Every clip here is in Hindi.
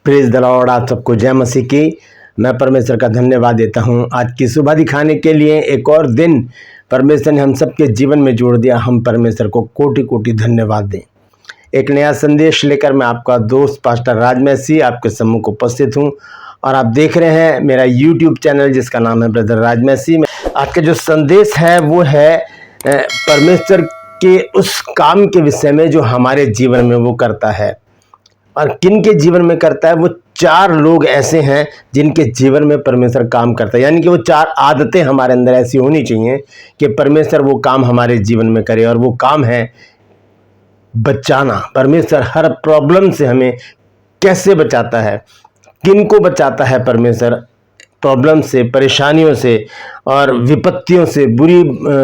Praise the Lord. आप सबको जय मसीह की। मैं परमेश्वर का धन्यवाद देता हूं आज की सुबह दिखाने के लिए। एक और दिन परमेश्वर ने हम सबके जीवन में जोड़ दिया। हम परमेश्वर को कोटि कोटि धन्यवाद दें। एक नया संदेश लेकर मैं आपका दोस्त पास्टर राज मसीह आपके सम्मुख उपस्थित हूं और आप देख रहे हैं मेरा यूट्यूब चैनल जिसका नाम है ब्रदर राज मसीह। आज का जो संदेश है वो है परमेश्वर के उस काम के विषय में जो हमारे जीवन में वो करता है। और किन के जीवन में करता है? वो 4 लोग ऐसे हैं जिनके जीवन में परमेश्वर काम करता है। यानी कि वो 4 आदतें हमारे अंदर ऐसी होनी चाहिए कि परमेश्वर वो काम हमारे जीवन में करे। और वो काम है बचाना। परमेश्वर हर प्रॉब्लम से हमें कैसे बचाता है, किन को बचाता है परमेश्वर प्रॉब्लम से, परेशानियों से और विपत्तियों से, बुरी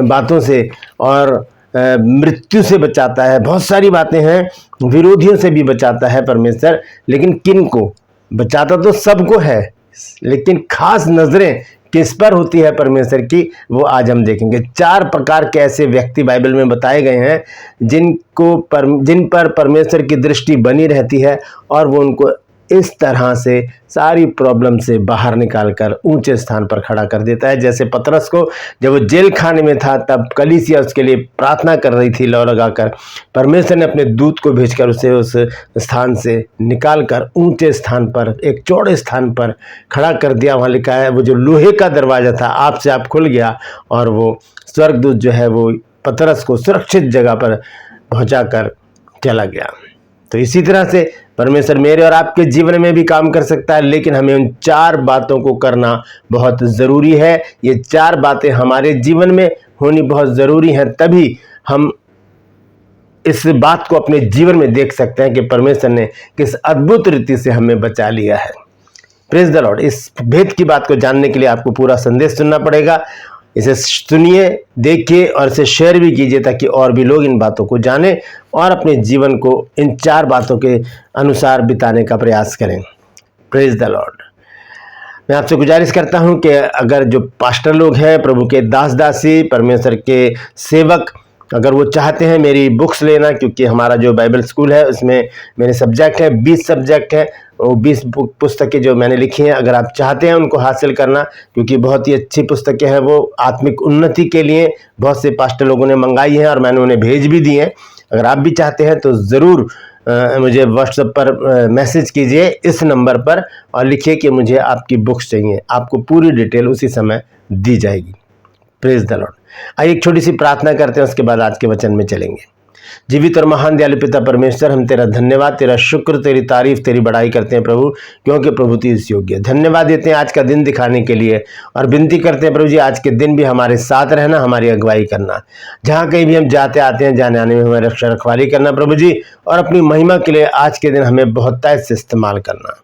बातों से और मृत्यु से बचाता है। बहुत सारी बातें हैं, विरोधियों से भी बचाता है परमेश्वर। लेकिन किन को बचाता? तो सबको है, लेकिन खास नजरें किस पर होती है परमेश्वर की, वो आज हम देखेंगे। 4 प्रकार के ऐसे व्यक्ति बाइबल में बताए गए हैं जिन पर परमेश्वर की दृष्टि बनी रहती है और वो उनको इस तरह से सारी प्रॉब्लम से बाहर निकालकर ऊंचे स्थान पर खड़ा कर देता है। जैसे पतरस को जब वो जेल खाने में था तब कलीसिया उसके लिए प्रार्थना कर रही थी लौ लगाकर, परमेश्वर ने अपने दूत को भेजकर उसे उस स्थान से निकालकर ऊंचे स्थान पर, एक चौड़े स्थान पर खड़ा कर दिया। वहाँ लिखा है वो जो लोहे का दरवाजा था आप से आप खुल गया और वो स्वर्गदूत जो है वो पतरस को सुरक्षित जगह पर पहुँचा कर चला गया। तो इसी तरह से परमेश्वर मेरे और आपके जीवन में भी काम कर सकता है, लेकिन हमें उन 4 बातों को करना बहुत ज़रूरी है। ये 4 बातें हमारे जीवन में होनी बहुत ज़रूरी हैं, तभी हम इस बात को अपने जीवन में देख सकते हैं कि परमेश्वर ने किस अद्भुत रीति से हमें बचा लिया है। Praise the Lord. इस भेद की बात को जानने के लिए आपको पूरा संदेश सुनना पड़ेगा। इसे सुनिए, देखिए और इसे शेयर भी कीजिए ताकि और भी लोग इन बातों को जानें और अपने जीवन को इन 4 बातों के अनुसार बिताने का प्रयास करें। Praise the Lord. मैं आपसे गुजारिश करता हूं कि अगर जो पास्टर लोग हैं, प्रभु के दास दासी, परमेश्वर के सेवक, अगर वो चाहते हैं मेरी बुक्स लेना, क्योंकि हमारा जो बाइबल स्कूल है उसमें मेरे सब्जेक्ट हैं, 20 सब्जेक्ट हैं, वो 20 पुस्तकें जो मैंने लिखी हैं, अगर आप चाहते हैं उनको हासिल करना, क्योंकि बहुत ही अच्छी पुस्तकें हैं, वो आत्मिक उन्नति के लिए बहुत से पास्टर लोगों ने मंगाई हैं और मैंने उन्हें भेज भी दी हैं। अगर आप भी चाहते हैं तो ज़रूर मुझे व्हाट्सएप पर मैसेज कीजिए इस नंबर पर और लिखिए कि मुझे आपकी बुक्स चाहिए। आपको पूरी डिटेल उसी समय दी जाएगी। Praise the Lord. आइए एक छोटी सी प्रार्थना करते हैं, उसके बाद आज के वचन में चलेंगे। जीवित और महान दयालु पिता परमेश्वर, हम तेरा धन्यवाद, तेरा शुक्र, तेरी तारीफ, तेरी बड़ाई करते हैं प्रभु, क्योंकि प्रभु तू इस योग्य है। धन्यवाद देते हैं आज का दिन दिखाने के लिए और विनती करते हैं प्रभु जी आज के दिन भी हमारे साथ रहना, हमारी अगुवाई करना। जहाँ कहीं भी हम जाते आते हैं, जाने आने में हमारी रक्षा रखवाली करना प्रभु जी, और अपनी महिमा के लिए आज के दिन हमें बहुतायत से इस्तेमाल करना।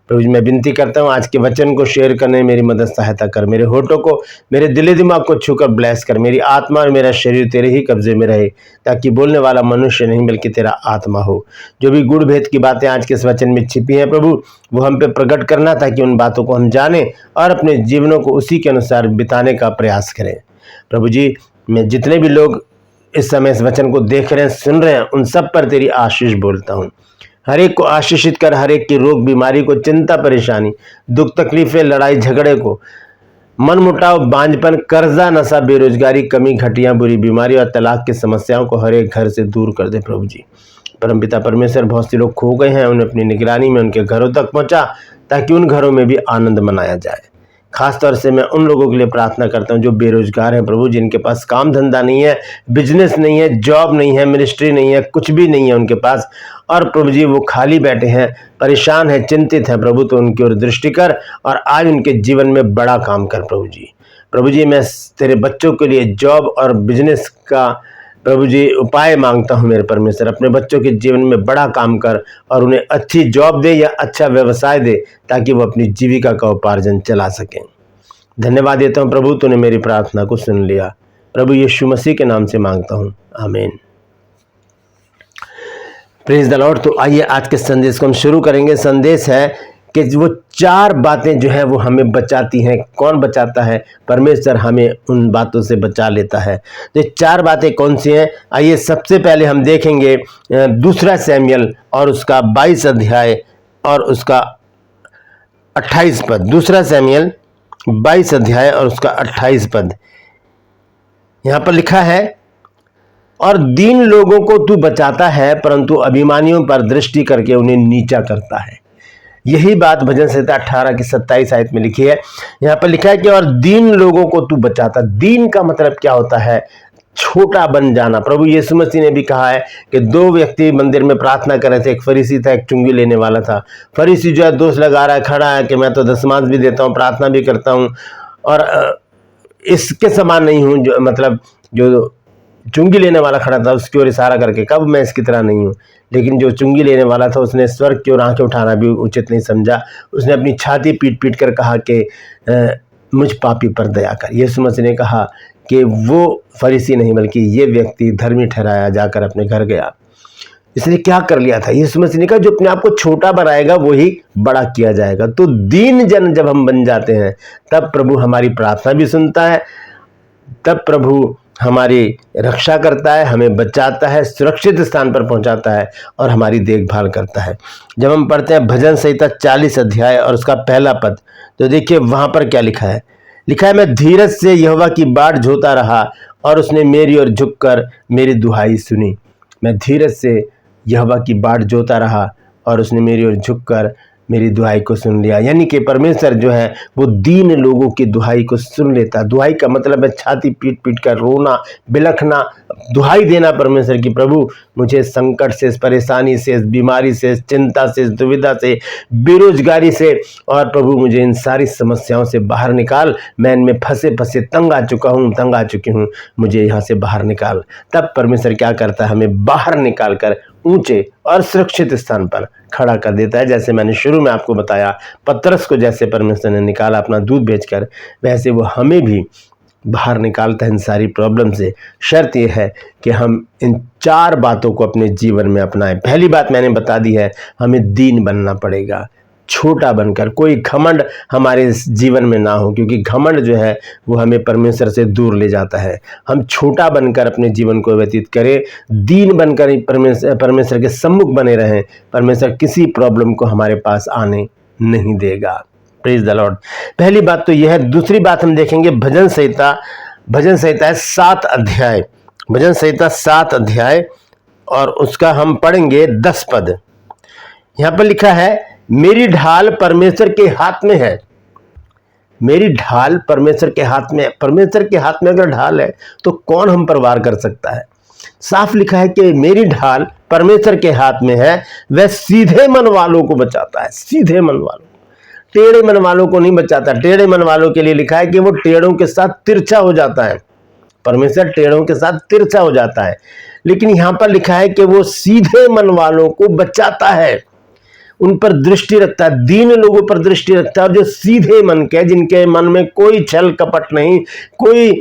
प्रभु जी मैं विनती करता हूँ आज के वचन को शेयर करने में मेरी मदद सहायता कर। मेरे होठों को, मेरे दिले दिमाग को छूकर ब्लेस कर। मेरी आत्मा और मेरा शरीर तेरे ही कब्जे में रहे, ताकि बोलने वाला मनुष्य नहीं बल्कि तेरा आत्मा हो। जो भी गुड़ भेद की बातें आज के इस वचन में छिपी हैं प्रभु, वो हम पे प्रकट करना, ताकि उन बातों को हम जानें और अपने जीवनों को उसी के अनुसार बिताने का प्रयास करें। प्रभु जी मैं जितने भी लोग इस समय इस वचन को देख रहे हैं, सुन रहे हैं, उन सब पर तेरी आशीष बोलता हूँ। हर एक को आशीषित कर, हर एक की रोग बीमारी को, चिंता परेशानी, दुख तकलीफें, लड़ाई झगड़े को, मन मुटाव, बांझपन, कर्जा, नशा, बेरोजगारी, कमी, घटियां, बुरी बीमारी और तलाक की समस्याओं को हर एक घर से दूर कर दे प्रभु जी। परमपिता परमेश्वर बहुत से लोग खो गए हैं, उन्हें अपनी निगरानी में उनके घरों तक पहुंचा, ताकि उन घरों में भी आनंद मनाया जाए। खासतौर से मैं उन लोगों के लिए प्रार्थना करता हूं जो बेरोजगार हैं प्रभु, जिनके पास काम धंधा नहीं है, बिजनेस नहीं है, जॉब नहीं है, मिनिस्ट्री नहीं है, कुछ भी नहीं है उनके पास, और प्रभु जी वो खाली बैठे हैं, परेशान हैं, चिंतित हैं प्रभु, तो उनकी ओर दृष्टि कर और आज उनके जीवन में बड़ा काम कर प्रभु जी। प्रभु जी मैं तेरे बच्चों के लिए जॉब और बिजनेस का प्रभु जी उपाय मांगता हूं। मेरे परमेश्वर अपने बच्चों के जीवन में बड़ा काम कर और उन्हें अच्छी जॉब दे या अच्छा व्यवसाय दे, ताकि वो अपनी जीविका का उपार्जन चला सकें। धन्यवाद देता हूं प्रभु, तूने मेरी प्रार्थना को सुन लिया। प्रभु यीशु मसीह के नाम से मांगता हूं, आमीन। Praise the Lord. तो आइए आज के संदेश को हम शुरू करेंगे। संदेश है कि वो 4 बातें जो है वो हमें बचाती हैं। कौन बचाता है? परमेश्वर हमें उन बातों से बचा लेता है। तो 4 बातें कौन सी हैं? आइए सबसे पहले हम देखेंगे 2 शमूएल और उसका 22 अध्याय और उसका 28 पद, दूसरा सैमुएल 22 अध्याय और उसका 28 पद। यहां पर लिखा है, और दीन लोगों को तू बचाता है परंतु अभिमानियों पर दृष्टि करके उन्हें नीचा करता है। यही बात भजन संहिता 18 की 27 आयत में लिखी है। यहां पर लिखा है कि और दीन लोगों को तू बचाता। दीन का मतलब क्या होता है? छोटा बन जाना। प्रभु यीशु मसीह ने भी कहा है कि दो व्यक्ति मंदिर में प्रार्थना कर रहे थे, एक फरीसी था, एक चुंगी लेने वाला था। फरीसी जो है दोष लगा रहा है, खड़ा है कि मैं तो दशमांश भी देता हूँ, प्रार्थना भी करता हूँ और इसके समान नहीं हूँ, जो मतलब जो चुंगी लेने वाला खड़ा था उसकी ओर इशारा करके, कब मैं इसकी तरह नहीं हूँ। लेकिन जो चुंगी लेने वाला था उसने स्वर्ग की ओर आंखें उठाना भी उचित नहीं समझा। उसने अपनी छाती पीट पीट कर कहा कि मुझ पापी पर दया कर। यीशु मसीह ने कहा कि वो फरीसी नहीं बल्कि ये व्यक्ति धर्मी ठहराया जाकर अपने घर गया। इसने क्या कर लिया था? यीशु मसीह ने कहा जो अपने आप को छोटा बनाएगा वही बड़ा किया जाएगा। तो दीन जन जब हम बन जाते हैं तब प्रभु हमारी प्रार्थना भी सुनता है, तब प्रभु हमारी रक्षा करता है, हमें बचाता है, सुरक्षित स्थान पर पहुंचाता है और हमारी देखभाल करता है। जब हम पढ़ते हैं भजन संहिता 40 अध्याय और उसका पहला पद, तो देखिए वहां पर क्या लिखा है। लिखा है, मैं धीरज से यहोवा की बाट जोता रहा और उसने मेरी ओर झुककर मेरी दुहाई सुनी। मैं धीरज से यहोवा की बाट जोता रहा और उसने मेरी ओर झुककर मेरी दुहाई को सुन लिया। यानी कि परमेश्वर जो है वो दीन लोगों की दुहाई को सुन लेता। दुहाई का मतलब है छाती पीट पीट कर रोना, बिलखना, दुहाई देना परमेश्वर की, प्रभु मुझे संकट से, परेशानी से, बीमारी से, चिंता से, दुविधा से, बेरोजगारी से, और प्रभु मुझे इन सारी समस्याओं से बाहर निकाल। मैं इनमें फंसे फंसे तंग आ चुका हूँ, तंग आ चुकी हूँ, मुझे यहाँ से बाहर निकाल। तब परमेश्वर क्या करता है? हमें बाहर निकाल कर ऊंचे और सुरक्षित स्थान पर खड़ा कर देता है। जैसे मैंने शुरू में आपको बताया, पतरस को जैसे परमेश्वर ने निकाला अपना दूध बेचकर, वैसे वो हमें भी बाहर निकालता है इन सारी प्रॉब्लम से। शर्त यह है कि हम इन 4 बातों को अपने जीवन में अपनाएं। पहली बात मैंने बता दी है, हमें दीन बनना पड़ेगा, छोटा बनकर। कोई घमंड हमारे जीवन में ना हो, क्योंकि घमंड जो है वो हमें परमेश्वर से दूर ले जाता है। हम छोटा बनकर अपने जीवन को व्यतीत करें, दीन बनकर परमेश्वर के सम्मुख बने रहें। परमेश्वर किसी प्रॉब्लम को हमारे पास आने नहीं देगा। Praise the Lord. पहली बात तो यह है। दूसरी बात हम देखेंगे भजन संहिता है 7 अध्याय, भजन संहिता 7 अध्याय और उसका हम पढ़ेंगे 10 पद। यहां पर लिखा है, मेरी ढाल परमेश्वर के हाथ में है। मेरी ढाल परमेश्वर के हाथ में है। परमेश्वर के हाथ में अगर ढाल है तो कौन हम पर वार कर सकता है? साफ लिखा है कि मेरी ढाल परमेश्वर के हाथ में है, वह सीधे मन वालों को बचाता है। सीधे मन वालों, टेढ़े मन वालों को नहीं बचाता। टेढ़े मन वालों के लिए लिखा है कि वो टेढ़ों के साथ तिरछा हो जाता है। परमेश्वर टेढ़ों के साथ तिरछा हो जाता है, लेकिन यहां पर लिखा है कि वो सीधे मन वालों को बचाता है, उन पर दृष्टि रखता है, दीन लोगों पर दृष्टि रखता है। और जो सीधे मन के, जिनके मन में कोई छल कपट नहीं, कोई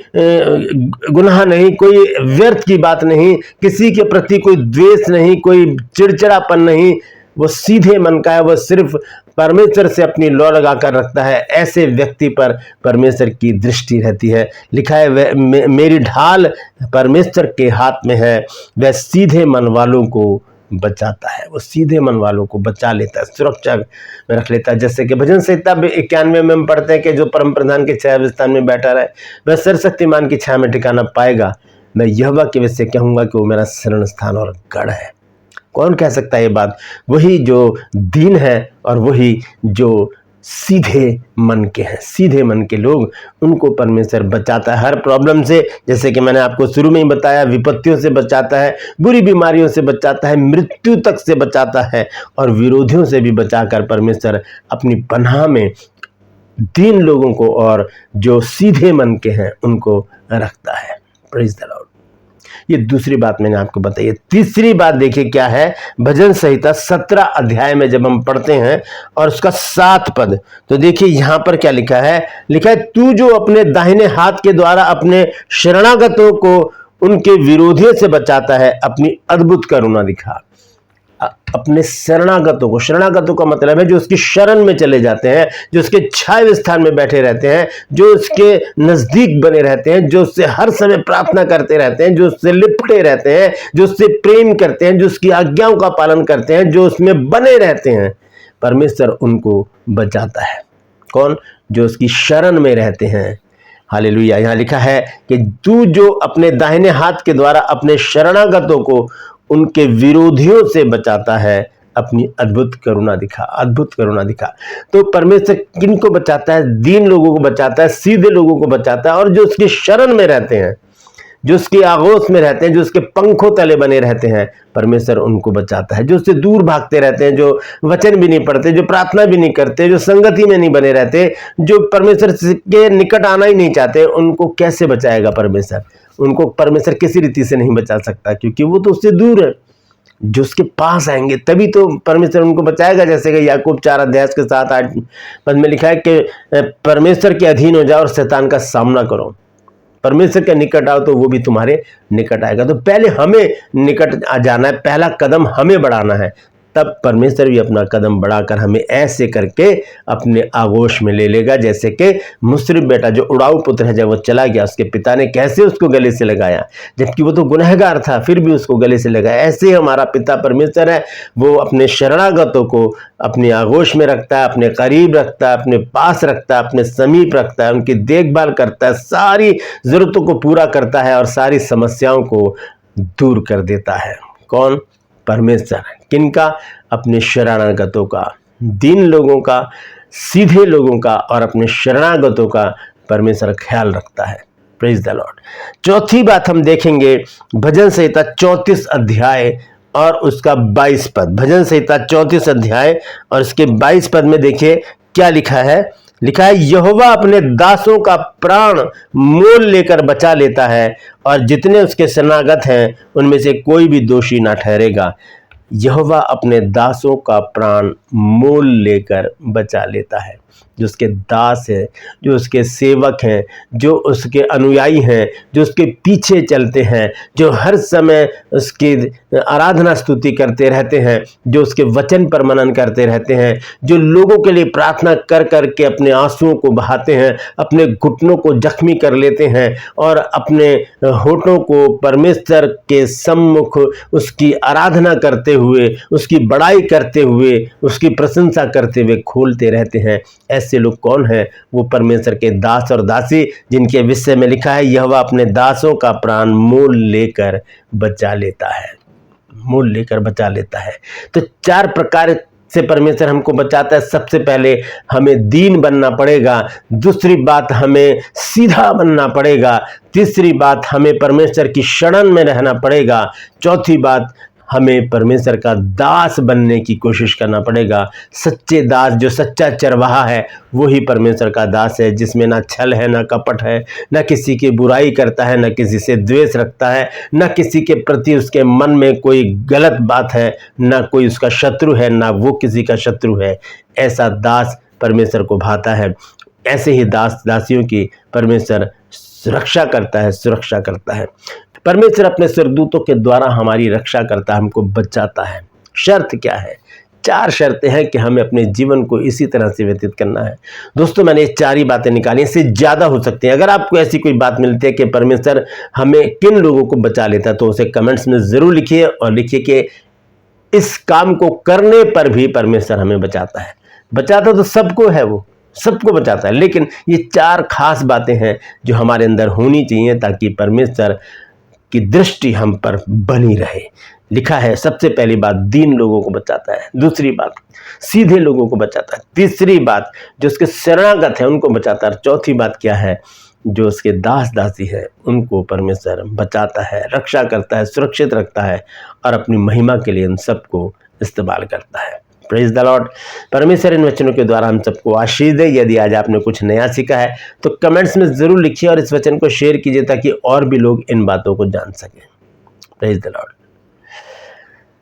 गुनाह नहीं, कोई व्यर्थ की बात नहीं, किसी के प्रति कोई द्वेष नहीं, कोई चिड़चिड़ापन नहीं, वो सीधे मन का है, वो सिर्फ परमेश्वर से अपनी लौ लगा कर रखता है, ऐसे व्यक्ति पर परमेश्वर की दृष्टि रहती है। लिखा है, मेरी ढाल परमेश्वर के हाथ में है, वह सीधे मन वालों को बचाता है। वो सीधे मन वालों को बचा लेता है, सुरक्षा में रख लेता है। जैसे कि भजन संहिता 91 में हम पढ़ते हैं कि जो परम प्रधान के छाया स्थान में बैठा रहे वह सर्वशक्तिमान की छाया में ठिकाना पाएगा। मैं यहोवा के वजह से कहूंगा कि वो मेरा शरण स्थान और गढ़ है। कौन कह सकता है ये बात? वही जो दीन है और वही जो सीधे मन के हैं। सीधे मन के लोग, उनको परमेश्वर बचाता है हर प्रॉब्लम से। जैसे कि मैंने आपको शुरू में ही बताया, विपत्तियों से बचाता है, बुरी बीमारियों से बचाता है, मृत्यु तक से बचाता है, और विरोधियों से भी बचाकर परमेश्वर अपनी पनाह में दीन लोगों को और जो सीधे मन के हैं उनको रखता है। Praise the Lord. ये दूसरी बात मैंने आपको बताई। तीसरी बात देखिए क्या है। भजन संहिता 17 अध्याय में जब हम पढ़ते हैं और उसका 7 पद, तो देखिए यहां पर क्या लिखा है। लिखा है, तू जो अपने दाहिने हाथ के द्वारा अपने शरणागतों को उनके विरोधियों से बचाता है, अपनी अद्भुत करुणा दिखा। अपने शरणागतों को, शरणागतों का मतलब है जो उसकी शरण में चले जाते हैं, जो उसके छाये स्थान में बैठे रहते हैं, जो उसके नजदीक बने रहते हैं, जो उससे हर समय प्रार्थना करते रहते हैं, जो उससे लिपटे रहते हैं, जो उससे प्रेम करते हैं, जो उसकी आज्ञाओं का पालन करते हैं, जो उसमें बने रहते हैं, परमेश्वर उनको बचाता है। कौन? जो उसकी शरण में रहते हैं। हालेलुया। यहाँ लिखा है कि तू जो अपने दाहिने हाथ के द्वारा अपने शरणागतों को उनके विरोधियों से बचाता है, अपनी अद्भुत करुणा दिखा, अद्भुत करुणा दिखा। तो परमेश्वर किनको बचाता है? दीन लोगों को बचाता है, सीधे लोगों को बचाता है, और जो उसकी शरण में रहते हैं, जो उसकी आगोश में रहते हैं, जो उसके पंखों तले बने रहते हैं, परमेश्वर उनको बचाता है। जो उससे दूर भागते रहते हैं, जो वचन भी नहीं पढ़ते, जो प्रार्थना भी नहीं करते, जो संगति में नहीं बने रहते, जो परमेश्वर के निकट आना ही नहीं चाहते, उनको कैसे बचाएगा परमेश्वर? उनको परमेश्वर किसी रीति से नहीं बचा सकता, क्योंकि वो तो उससे दूर है। जो उसके पास आएंगे तभी तो परमेश्वर उनको बचाएगा। जैसे कि याकूब 4 के 7-8 पद में लिखा है कि परमेश्वर के अधीन हो जाओ और शैतान का सामना करो। परमेश्वर के निकट आओ तो वो भी तुम्हारे निकट आएगा। तो पहले हमें निकट आ जाना है, पहला कदम हमें बढ़ाना है, तब परमेश्वर भी अपना कदम बढ़ाकर हमें ऐसे करके अपने आगोश में ले लेगा। जैसे कि मुसरिफ बेटा जो उड़ाऊ पुत्र है, जब वो चला गया, उसके पिता ने कैसे उसको गले से लगाया, जबकि वो तो गुनहगार था, फिर भी उसको गले से लगाया। ऐसे ही हमारा पिता परमेश्वर है, वो अपने शरणागतों को अपने आगोश में रखता है, अपने करीब रखता है, अपने पास रखता है, अपने समीप रखता है, उनकी देखभाल करता है, सारी जरूरतों को पूरा करता है और सारी समस्याओं को दूर कर देता है। कौन? परमेश्वर। किनका? अपने शरणागतों का, दीन लोगों का, सीधे लोगों का और अपने शरणागतों का परमेश्वर ख्याल रखता है। Praise the Lord. चौथी बात हम देखेंगे भजन संहिता 34 अध्याय और उसका 22 पद। भजन संहिता 34 अध्याय और उसके 22 पद में देखिए क्या लिखा है। लिखा है, यहोवा अपने दासों का प्राण मोल लेकर बचा लेता है और जितने उसके शरणागत हैं उनमें से कोई भी दोषी ना ठहरेगा। यहोवा अपने दासों का प्राण मोल लेकर बचा लेता है। जो उसके दास हैं, जो उसके सेवक हैं, जो उसके अनुयायी हैं, जो उसके पीछे चलते हैं, जो हर समय उसकी आराधना स्तुति करते रहते हैं, जो उसके वचन पर मनन करते रहते हैं, जो लोगों के लिए प्रार्थना कर कर के अपने आंसुओं को बहाते हैं, अपने घुटनों को जख्मी कर लेते हैं और अपने होठों को परमेश्वर के सम्मुख उसकी आराधना करते हुए, उसकी बड़ाई करते हुए, उसकी प्रशंसा करते हुए खोलते रहते हैं। ऐसे लोग कौन हैं? वो परमेश्वर के दास और दासी, जिनके विषय में लिखा है, यहोवा अपने दासों का प्राण मोल लेकर बचा लेता है, मोल लेकर बचा लेता है। तो 4 प्रकार से परमेश्वर हमको बचाता है। सबसे पहले हमें दीन बनना पड़ेगा, दूसरी बात हमें सीधा बनना पड़ेगा, तीसरी बात हमें परमेश्वर की शरण में रहना पड़ेगा, चौथी बात हमें परमेश्वर का दास बनने की कोशिश करना पड़ेगा। सच्चे दास, जो सच्चा चरवाहा है, वो ही परमेश्वर का दास है, जिसमें ना छल है, ना कपट है, ना किसी की बुराई करता है, ना किसी से द्वेष रखता है, ना किसी के प्रति उसके मन में कोई गलत बात है, ना कोई उसका शत्रु है, ना वो किसी का शत्रु है। ऐसा दास परमेश्वर को भाता है। ऐसे ही दास दासियों की परमेश्वर रक्षा करता है, सुरक्षा करता है। परमेश्वर अपने स्वर्गदूतों के द्वारा हमारी रक्षा करता है, हमको बचाता है। शर्त क्या है? 4 शर्तें हैं कि हमें अपने जीवन को इसी तरह से व्यतीत करना है। दोस्तों, मैंने 4 ही बातें निकाली, इससे ज़्यादा हो सकती हैं। अगर आपको ऐसी कोई बात मिलती है कि परमेश्वर हमें किन लोगों को बचा लेता है, तो उसे कमेंट्स में ज़रूर लिखिए और लिखिए कि इस काम को करने पर भी परमेश्वर हमें बचाता है। बचाता तो सबको है, वो सबको बचाता है, लेकिन ये 4 खास बातें हैं जो हमारे अंदर होनी चाहिए ताकि परमेश्वर की दृष्टि हम पर बनी रहे। लिखा है, सबसे पहली बात दीन लोगों को बचाता है, दूसरी बात सीधे लोगों को बचाता है, तीसरी बात जो उसके शरणागत है उनको बचाता है, चौथी बात क्या है? जो उसके दास दासी है उनको परमेश्वर बचाता है, रक्षा करता है, सुरक्षित रखता है और अपनी महिमा के लिए उन सबको इस्तेमाल करता है। Praise the Lord. परमेश्वर इन वचनों के द्वारा हम सबको आशीष दे। यदि आज आपने कुछ नया सीखा है तो कमेंट्स में जरूर लिखिए और इस वचन को शेयर कीजिए ताकि और भी लोग इन बातों को जान सकें। Praise the Lord.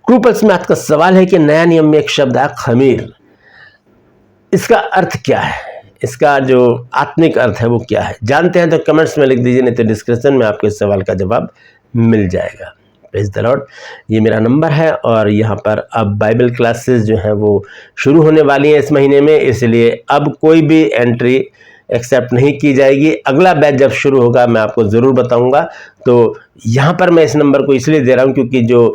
क्रूपल्स में आपका सवाल है कि नया नियम में एक शब्द है खमीर, इसका अर्थ क्या है? इसका जो आत्मिक अर्थ है वो क्या है? जानते हैं तो कमेंट्स में लिख दीजिए, नहीं तो डिस्क्रिप्शन में आपको इस सवाल का जवाब मिल जाएगा। Praise the Lord. ये मेरा नंबर है और यहाँ पर अब बाइबल क्लासेस जो हैं वो शुरू होने वाली हैं इस महीने में, इसलिए अब कोई भी एंट्री एक्सेप्ट नहीं की जाएगी। अगला बैच जब शुरू होगा मैं आपको ज़रूर बताऊंगा। तो यहाँ पर मैं इस नंबर को इसलिए दे रहा हूँ क्योंकि जो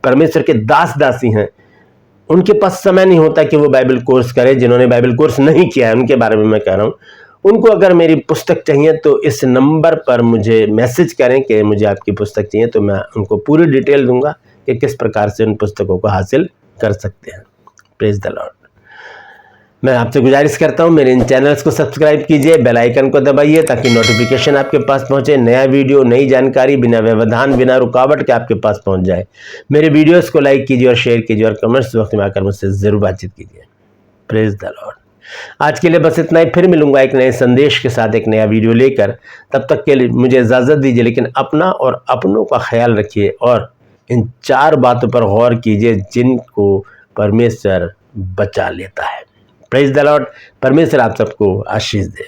परमेश्वर के दास दासी हैं उनके पास समय नहीं होता कि वो बाइबल कोर्स करें। जिन्होंने बाइबल कोर्स नहीं किया है उनके बारे में मैं कह रहा हूँ, उनको अगर मेरी पुस्तक चाहिए तो इस नंबर पर मुझे मैसेज करें कि मुझे आपकी पुस्तक चाहिए, तो मैं उनको पूरी डिटेल दूंगा कि किस प्रकार से उन पुस्तकों को हासिल कर सकते हैं। Praise the Lord. मैं आपसे गुजारिश करता हूं मेरे इन चैनल्स को सब्सक्राइब कीजिए, बेल आइकन को दबाइए ताकि नोटिफिकेशन आपके पास पहुंचे, नया वीडियो नई जानकारी बिना व्यवधान बिना रुकावट के आपके पास पहुंच जाए। मेरे वीडियोस को लाइक कीजिए और शेयर कीजिए और कमेंट्स वक्त में आकर मुझसे ज़रूर बातचीत कीजिए। Praise the Lord. आज के लिए बस इतना ही, फिर मिलूंगा एक नए संदेश के साथ एक नया वीडियो लेकर। तब तक के लिए मुझे इजाज़त दीजिए, लेकिन अपना और अपनों का ख्याल रखिए और इन 4 बातों पर गौर कीजिए जिनको परमेश्वर बचा लेता है। Praise the Lord. परमेश्वर आप सबको आशीष दे।